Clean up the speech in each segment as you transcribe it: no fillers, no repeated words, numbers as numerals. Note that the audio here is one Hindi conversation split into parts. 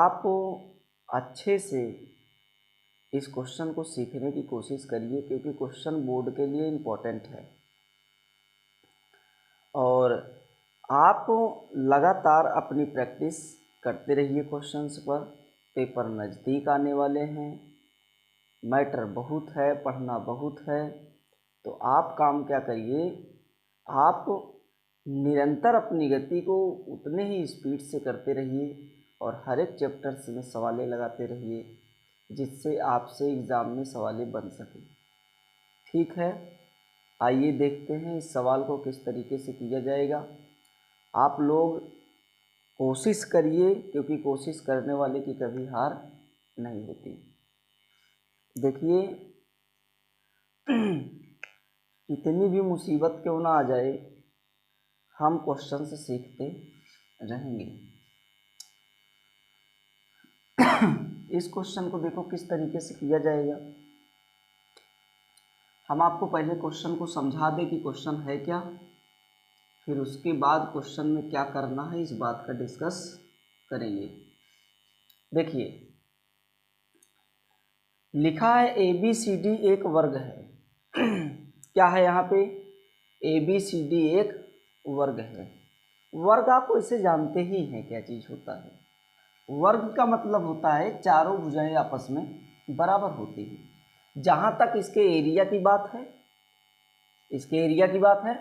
आप अच्छे से इस क्वेश्चन को सीखने की कोशिश करिए, क्योंकि क्वेश्चन बोर्ड के लिए इम्पोर्टेंट है। और आप लगातार अपनी प्रैक्टिस करते रहिए क्वेश्चंस पर। पेपर नज़दीक आने वाले हैं, मैटर बहुत है, पढ़ना बहुत है। तो आप काम क्या करिए, आप निरंतर अपनी गति को उतने ही स्पीड से करते रहिए और हर एक चैप्टर्स में सवालें लगाते रहिए, जिससे आपसे एग्ज़ाम में सवालें बन सकें। ठीक है, आइए देखते हैं इस सवाल को किस तरीके से किया जाएगा। आप लोग कोशिश करिए, क्योंकि कोशिश करने वाले की कभी हार नहीं होती। देखिए, कितनी भी मुसीबत क्यों ना आ जाए, हम क्वेश्चन से सीखते रहेंगे। इस क्वेश्चन को देखो किस तरीके से किया जाएगा। हम आपको पहले क्वेश्चन को समझा दें कि क्वेश्चन है क्या, फिर उसके बाद क्वेश्चन में क्या करना है इस बात का डिस्कस करेंगे। देखिए, लिखा है ABCD एक वर्ग है। क्या है यहाँ पे, ABCD एक वर्ग है। वर्ग आप इसे जानते ही हैं क्या चीज़ होता है। वर्ग का मतलब होता है चारों भुजाएं आपस में बराबर होती हैं। जहाँ तक इसके एरिया की बात है,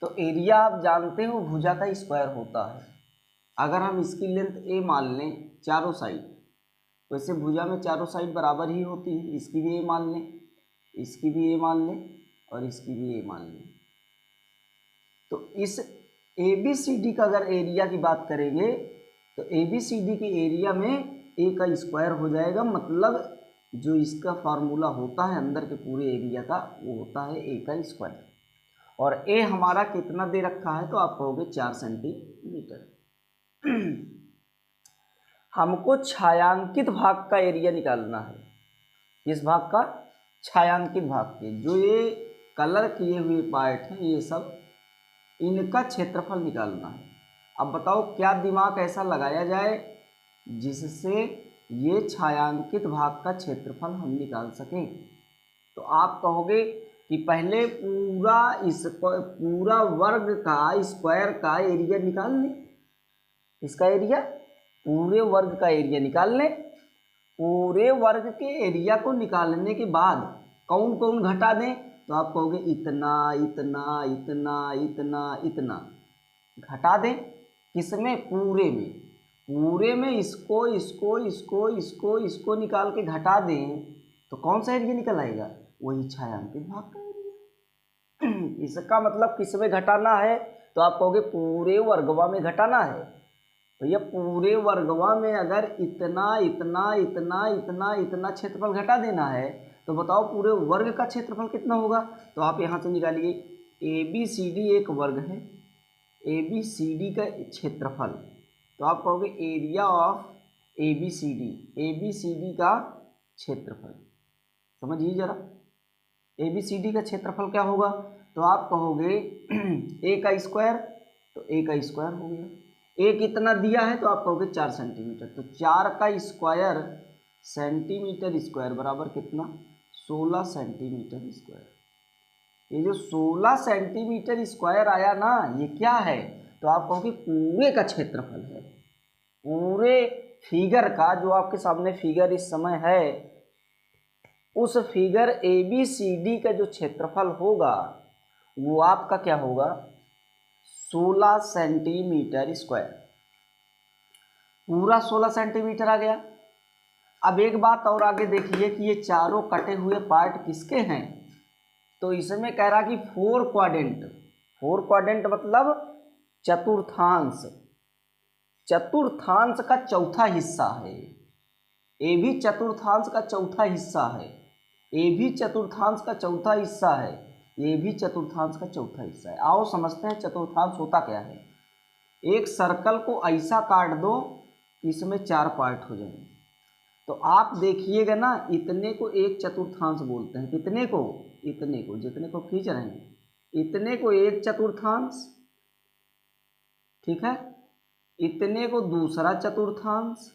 तो एरिया आप जानते हो भुजा का स्क्वायर होता है। अगर हम इसकी लेंथ A मान लें चारों साइड, वैसे भुजा में चारों साइड बराबर ही होती है। इसकी भी A मान लें, इसकी भी A मान लें और इसकी भी A मान लें। तो इस ABCD का अगर एरिया की बात करेंगे तो ABCD के एरिया में A का स्क्वायर हो जाएगा। मतलब जो इसका फार्मूला होता है अंदर के पूरे एरिया का, वो होता है A का स्क्वायर। और A हमारा कितना दे रखा है, तो आप कहोगे 4 सेंटीमीटर। हमको छायांकित भाग का एरिया निकालना है। इस भाग का छायांकित भाग के जो ये कलर किए हुए पार्ट हैं, ये सब इनका क्षेत्रफल निकालना है। अब बताओ क्या दिमाग ऐसा लगाया जाए जिससे ये छायांकित भाग का क्षेत्रफल हम निकाल सकें। तो आप कहोगे कि पहले पूरा वर्ग का स्क्वायर का एरिया निकाल लें। इसका एरिया, पूरे वर्ग का एरिया निकाल लें। पूरे वर्ग के एरिया को निकालने के बाद कौन कौन घटा दें, तो आप कहोगे इतना इतना इतना इतना इतना घटा दें। किसमें, पूरे में इसको इसको इसको इसको इसको निकाल के घटा दें, तो कौन सा एरिया निकल आएगा, वही छायांकित भाग का एरिया। इसका मतलब किसमें घटाना है, तो आप कहोगे पूरे वर्गवा में घटाना है। भैया पूरे वर्गवा में अगर इतना इतना इतना इतना इतना क्षेत्रफल घटा देना है, तो बताओ पूरे वर्ग का क्षेत्रफल कितना होगा। तो आप यहाँ से निकालिए, ABCD एक वर्ग है, ABCD का क्षेत्रफल, तो आप कहोगे एरिया ऑफ ABCD का क्षेत्रफल। समझिए जरा, ABCD का क्षेत्रफल क्या होगा, तो आप कहोगे A का स्क्वायर, तो A का स्क्वायर हो गया। A कितना दिया है, तो आप कहोगे 4 सेंटीमीटर, तो 4 का स्क्वायर सेंटीमीटर स्क्वायर बराबर कितना, 16 सेंटीमीटर स्क्वायर। ये जो 16 सेंटीमीटर स्क्वायर आया ना, ये क्या है, तो आप कहोगे पूरे का क्षेत्रफल है। पूरे फिगर का, जो आपके सामने फिगर इस समय है, उस फिगर ABCD का जो क्षेत्रफल होगा वो आपका क्या होगा, 16 सेंटीमीटर स्क्वायर। पूरा 16 सेंटीमीटर आ गया। अब एक बात और आगे देखिए कि ये चारों कटे हुए पार्ट किसके हैं, तो इसमें कह रहा कि 4 क्वाड्रेंट मतलब चतुर्थांश का चौथा हिस्सा है। ये भी चतुर्थांश का चौथा हिस्सा है, ये भी चतुर्थांश का चौथा हिस्सा है, ये भी चतुर्थांश का चौथा हिस्सा है। आओ समझते हैं चतुर्थांश होता क्या है। एक सर्कल को ऐसा काट दो कि इसमें 4 पार्ट हो जाएंगे, तो आप देखिएगा ना, इतने को एक चतुर्थांश बोलते हैं। कितने को, इतने को, जितने को खींच रहे हैं, इतने को एक चतुर्थांश, ठीक है, इतने को दूसरा चतुर्थांश,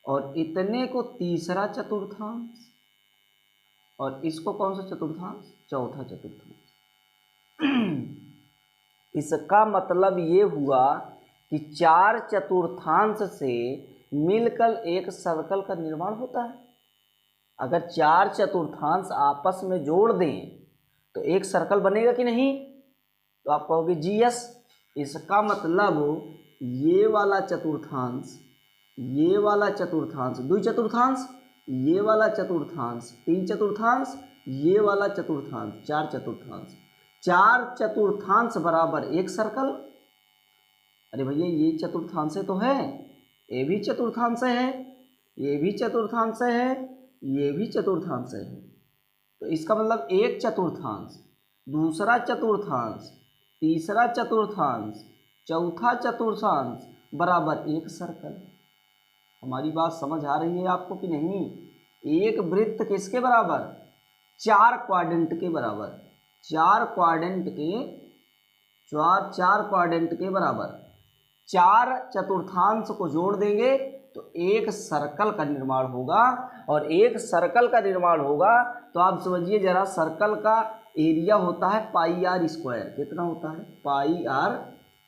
और इतने को तीसरा चतुर्थांश, और इसको कौन सा चतुर्थांश, चौथा चतुर्थांश। इसका मतलब ये हुआ कि 4 चतुर्थांश से मिलकर एक सर्कल का निर्माण होता है। अगर 4 चतुर्थांश आपस में जोड़ दें तो एक सर्कल बनेगा कि नहीं, तो आप कहोगे जी यस। इसका मतलब ये वाला चतुर्थांश, ये वाला चतुर्थांश, 2 चतुर्थांश, ये वाला चतुर्थांश 3 चतुर्थांश, ये वाला चतुर्थांश 4 चतुर्थांश, 4 चतुर्थांश बराबर एक सर्कल। अरे भैया ये चतुर्थांश तो है, ये भी चतुर्थांश है, ये भी चतुर्थांश है, ये भी चतुर्थांश है। तो इसका मतलब एक चतुर्थांश, दूसरा चतुर्थांश, तीसरा चतुर्थांश, चौथा चतुर्थांश बराबर एक सर्कल। हमारी बात समझ आ रही है आपको कि नहीं? एक वृत्त किसके बराबर, 4 क्वाड्रेंट के बराबर, 4 क्वाड्रेंट के बराबर। 4 चतुर्थांश को जोड़ देंगे तो एक सर्कल का निर्माण होगा, और एक सर्कल का निर्माण होगा तो आप समझिए जरा, सर्कल का एरिया होता है पाई आर स्क्वायर। कितना होता है, पाई आर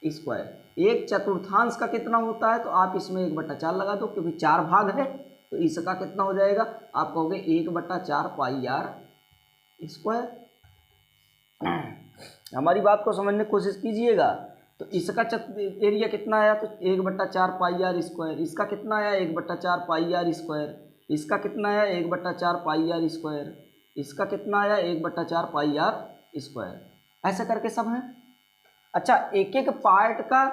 स्क्वायर। एक चतुर्थांश का कितना होता है, तो आप इसमें 1/4 लगा दो, क्योंकि 4 भाग है, तो इसका कितना हो जाएगा, आप कहोगे 1/4 पाई आर स्क्वायर। हमारी बात को समझने की कोशिश कीजिएगा। तो इसका एरिया कितना आया, तो 1/4 पाई आर स्क्वायर। इसका कितना आया, 1/4 पाई आर स्क्वायर। इसका कितना आया, 1/4 पाई आर स्क्वायर। इसका कितना आया, 1/4 पाई आर स्क्वायर। ऐसा करके सब हैं। अच्छा, एक एक पार्ट का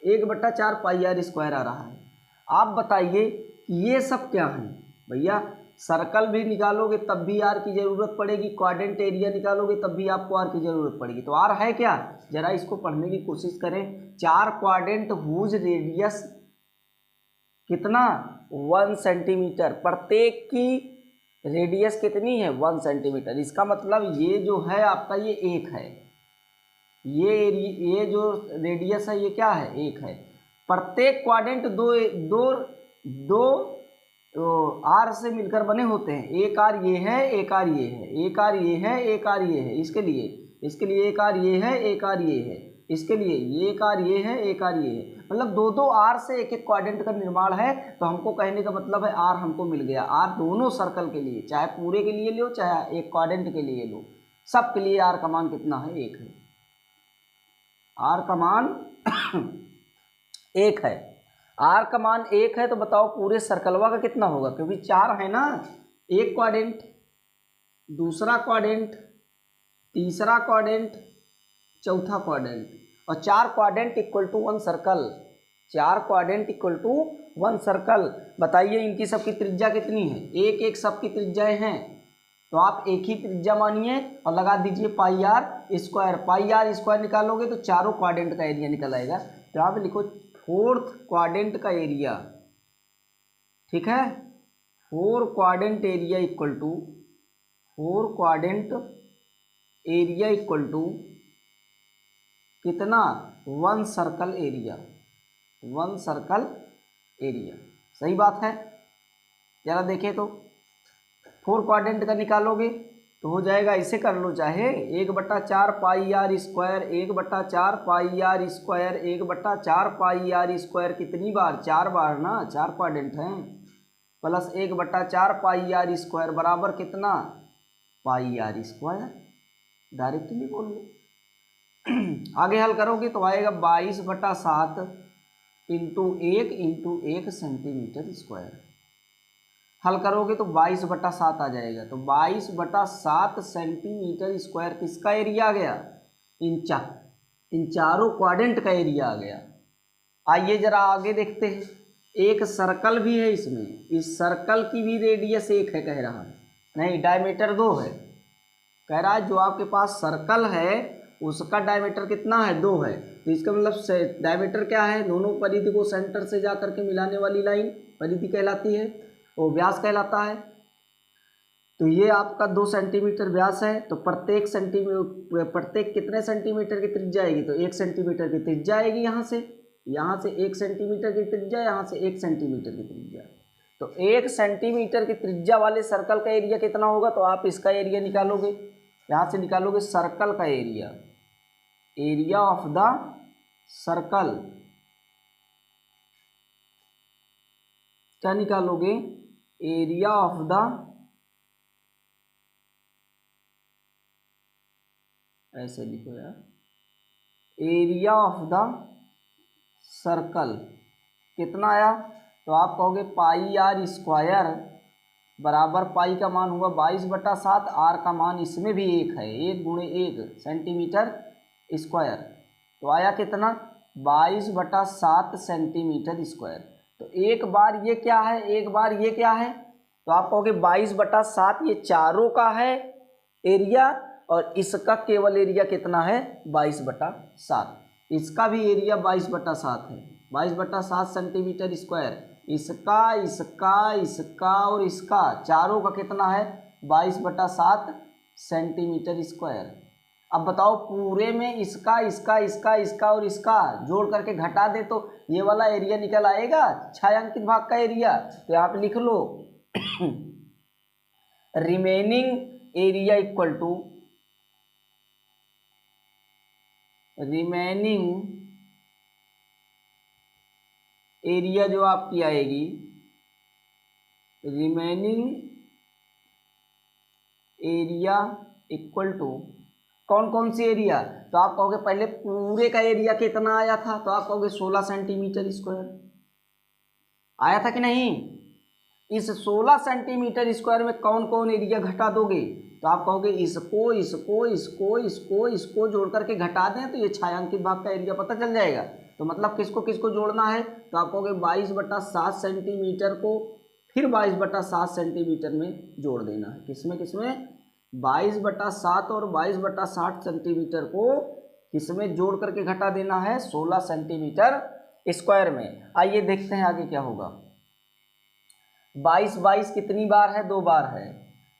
1/4 पाई आर स्क्वायर आ रहा है। आप बताइए कि ये सब क्या है भैया। सर्कल भी निकालोगे तब भी आर की ज़रूरत पड़ेगी, क्वाड्रेंट एरिया निकालोगे तब भी आपको आर की ज़रूरत पड़ेगी। तो आर है क्या, जरा इसको पढ़ने की कोशिश करें। 4 क्वाड्रेंट हुज रेडियस कितना, 1 सेंटीमीटर। प्रत्येक की रेडियस कितनी है, 1 सेंटीमीटर। इसका मतलब ये जो है आपका, ये 1 है। ये जो रेडियस है ये क्या है, 1 है। प्रत्येक क्वाड्रेंट दो आर से मिलकर बने होते हैं। एक आर ये है, एक आर ये है, एक आर ये है, एक आर ये है। इसके लिए एक आर ये है, एक आर ये है। इसके लिए ये एक आर ये है, एक आर ये है। मतलब 2 आर से एक एक क्वाड्रेंट का निर्माण है। तो हमको कहने का मतलब है आर हमको मिल गया। आर दोनों सर्कल के लिए, चाहे पूरे के लिए लो चाहे एक क्वाड्रेंट के लिए लो, सब के लिए आर का मान कितना है, 1 है। आर का मान 1 है। आर का मान 1 है, तो बताओ पूरे सर्कलवा का कितना होगा, क्योंकि 4 है ना। एक क्वाड्रेंट, दूसरा क्वाड्रेंट, तीसरा क्वाड्रेंट, चौथा क्वाड्रेंट, और 4 quadrant equal to 1 circle. 4 quadrant equal to 1 circle. बताइए इनकी सबकी त्रिज्या कितनी है, एक एक सबकी त्रिज्याएं हैं। तो आप एक ही त्रिज्या मानिए और लगा दीजिए pi r square. Pi r square निकालोगे तो चारों क्वाड्रेंट का एरिया निकल आएगा। तो यहाँ पे लिखो 4th क्वाड्रेंट का एरिया, ठीक है। 4 quadrant area equal to 4 quadrant area equal to कितना, 1 सर्कल एरिया। 1 सर्कल एरिया, सही बात है। जरा देखें तो 4 क्वाड्रेंट का निकालोगे तो हो जाएगा, इसे कर लो चाहे 1/4 pi r square, 1/4 pi r square, 1/4 pi r square. कितनी बार, 4 बार ना, 4 क्वाड्रेंट हैं, प्लस 1/4 पाई आर स्क्वायर बराबर कितना, पाई आर स्क्वायर। डायरेक्टली बोल लो। आगे हल करोगे तो आएगा 22/7 इंटू 1 सेंटीमीटर स्क्वायर। हल करोगे तो 22/7 आ जाएगा। तो 22/7 सेंटीमीटर स्क्वायर किसका एरिया आ गया, इन चारों क्वाड्रेंट का एरिया आ गया। आइए जरा आगे देखते हैं। एक सर्कल भी है इसमें, इस सर्कल की भी रेडियस 1 है कह रहा है, नहीं डायमीटर 2 है। कह रहा है जो आपके पास सर्कल है उसका डायमीटर कितना है, 2 है। तो इसका मतलब डायमीटर क्या है, दोनों परिधि को सेंटर से जा करके मिलाने वाली लाइन परिधि कहलाती है, वो व्यास कहलाता है। तो ये आपका 2 सेंटीमीटर व्यास है। तो प्रत्येक कितने सेंटीमीटर की त्रिज्या आएगी, तो 1 सेंटीमीटर की त्रिज्या आएगी। यहाँ से 1 सेंटीमीटर की त्रिज्या, यहाँ से 1 सेंटीमीटर की त्रिज्या। तो 1 सेंटीमीटर की त्रिज्या वाले सर्कल का एरिया कितना होगा, तो आप इसका एरिया निकालोगे, यहाँ से निकालोगे सर्कल का area, area of the circle, क्या निकालोगे, एरिया ऑफ द, ऐसे लिखो यार, एरिया ऑफ द सर्कल कितना आया, तो आप कहोगे पाई आर स्क्वायर बराबर, पाई का मान हुआ 22/7, आर का मान इसमें भी 1 है, 1 गुणे 1 सेंटीमीटर स्क्वायर, तो आया कितना 22/7 सेंटीमीटर स्क्वायर। तो एक बार ये क्या है, एक बार ये क्या है, तो आप कहोगे 22/7 ये चारों का है एरिया, और इसका केवल एरिया कितना है 22/7, इसका भी एरिया 22/7 है, 22/7 सेंटीमीटर स्क्वायर, इसका इसका इसका और इसका चारों का कितना है 22/7 सेंटीमीटर स्क्वायर। अब बताओ पूरे में इसका इसका इसका इसका और इसका जोड़ करके घटा दे तो ये वाला एरिया निकल आएगा, छायांकित भाग का एरिया। तो आप लिख लो remaining area equal to, remaining area जो आपकी आएगी, रिमेनिंग एरिया इक्वल टू कौन कौन सी एरिया, तो आप कहोगे पहले पूरे का एरिया कितना आया था, तो आप कहोगे 16 सेंटीमीटर स्क्वायर आया था कि नहीं। इस 16 सेंटीमीटर स्क्वायर में कौन कौन एरिया घटा दोगे, तो आप कहोगे इसको इसको इसको इसको इसको जोड़ करके घटा दें तो ये छायांकित भाग का एरिया पता चल जाएगा। तो मतलब किसको किसको जोड़ना है, तो आप कहोगे 22/7 सेंटीमीटर को फिर 22/7 सेंटीमीटर में जोड़ देना है, किसमें किसमें 22/7 और 22/7 सेंटीमीटर को किसमें जोड़ करके घटा देना है 16 सेंटीमीटर स्क्वायर में। आइए देखते हैं आगे क्या होगा। 22 कितनी बार है, 2 बार है,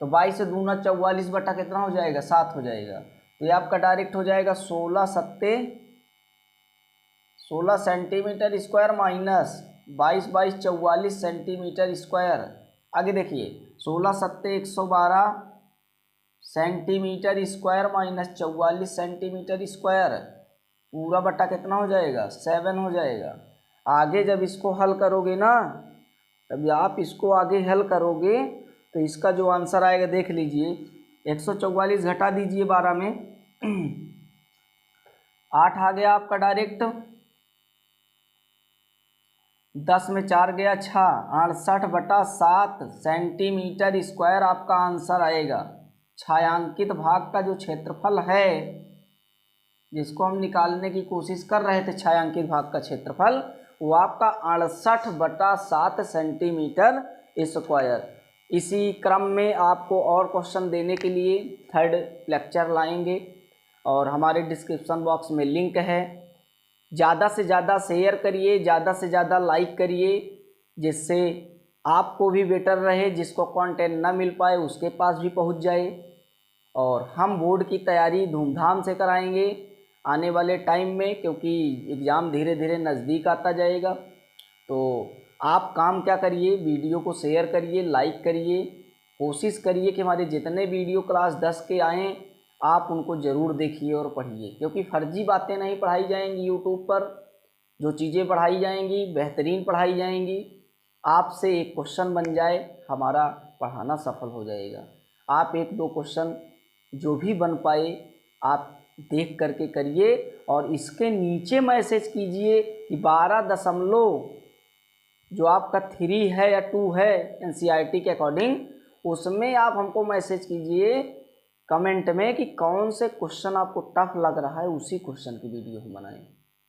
तो 22 से दूना 44 बटा कितना हो जाएगा 7 हो जाएगा, तो ये आपका डायरेक्ट हो जाएगा 16 सत्ते 16 centimetre square minus 22 44 centimetre square. आगे देखिए 16 सत्ते 112 centimetre square minus 44 centimetre square, पूरा बट्टा कितना हो जाएगा 7 हो जाएगा। आगे जब इसको हल करोगे ना, तब आप इसको आगे हल करोगे तो इसका जो आंसर आएगा देख लीजिए, 144 घटा दीजिए 12 में 8 आ गया आपका डायरेक्ट, 10 में 4 गया 6, 68/7 सेंटीमीटर स्क्वायर आपका आंसर आएगा। छायांकित भाग का जो क्षेत्रफल है जिसको हम निकालने की कोशिश कर रहे थे, छायांकित भाग का क्षेत्रफल, वो आपका 68/7 सेंटीमीटर स्क्वायर। इसी क्रम में आपको और क्वेश्चन देने के लिए 3rd लेक्चर लाएंगे और हमारे डिस्क्रिप्शन बॉक्स में लिंक है। ज़्यादा से ज़्यादा शेयर करिए, ज़्यादा से ज़्यादा लाइक करिए, जिससे आपको भी बेटर रहे, जिसको कंटेंट ना मिल पाए उसके पास भी पहुंच जाए। और हम बोर्ड की तैयारी धूमधाम से कराएंगे आने वाले टाइम में, क्योंकि एग्ज़ाम धीरे धीरे नज़दीक आता जाएगा। तो आप काम क्या करिए, वीडियो को शेयर करिए, लाइक करिए, कोशिश करिए कि हमारे जितने वीडियो क्लास 10 के आएँ आप उनको ज़रूर देखिए और पढ़िए, क्योंकि फर्जी बातें नहीं पढ़ाई जाएंगी यूट्यूब पर। जो चीज़ें पढ़ाई जाएंगी बेहतरीन पढ़ाई जाएंगी। आपसे एक क्वेश्चन बन जाए हमारा पढ़ाना सफल हो जाएगा। आप 1-2 क्वेश्चन जो भी बन पाए आप देख करके करिए और इसके नीचे मैसेज कीजिए कि 12 दशमलव जो आपका 3 है या 2 है एनसीईआरटी के अकॉर्डिंग, उसमें आप हमको मैसेज कीजिए कमेंट में कि कौन से क्वेश्चन आपको टफ लग रहा है, उसी क्वेश्चन की वीडियो हम बनाएं।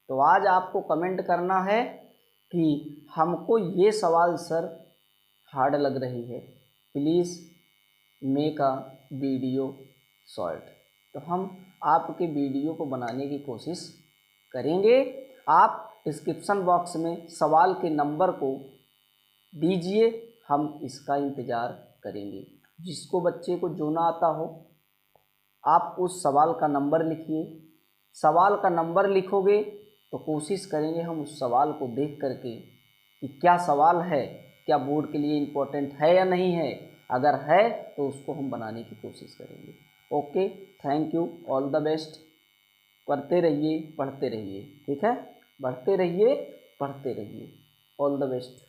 तो आज आपको कमेंट करना है कि हमको ये सवाल सर हार्ड लग रही है, please make a video short. तो हम आपके वीडियो को बनाने की कोशिश करेंगे। आप डिस्क्रिप्शन बॉक्स में सवाल के नंबर को दीजिए, हम इसका इंतज़ार करेंगे। जिसको बच्चे को जो ना आता हो आप उस सवाल का नंबर लिखिए। सवाल का नंबर लिखोगे तो कोशिश करेंगे हम उस सवाल को देख करके कि क्या सवाल है क्या बोर्ड के लिए इम्पोर्टेंट है या नहीं है। अगर है तो उसको हम बनाने की कोशिश करेंगे। Okay, thank you, all the best. पढ़ते रहिए, पढ़ते रहिए, ठीक है, बढ़ते रहिए, पढ़ते रहिए। All the best.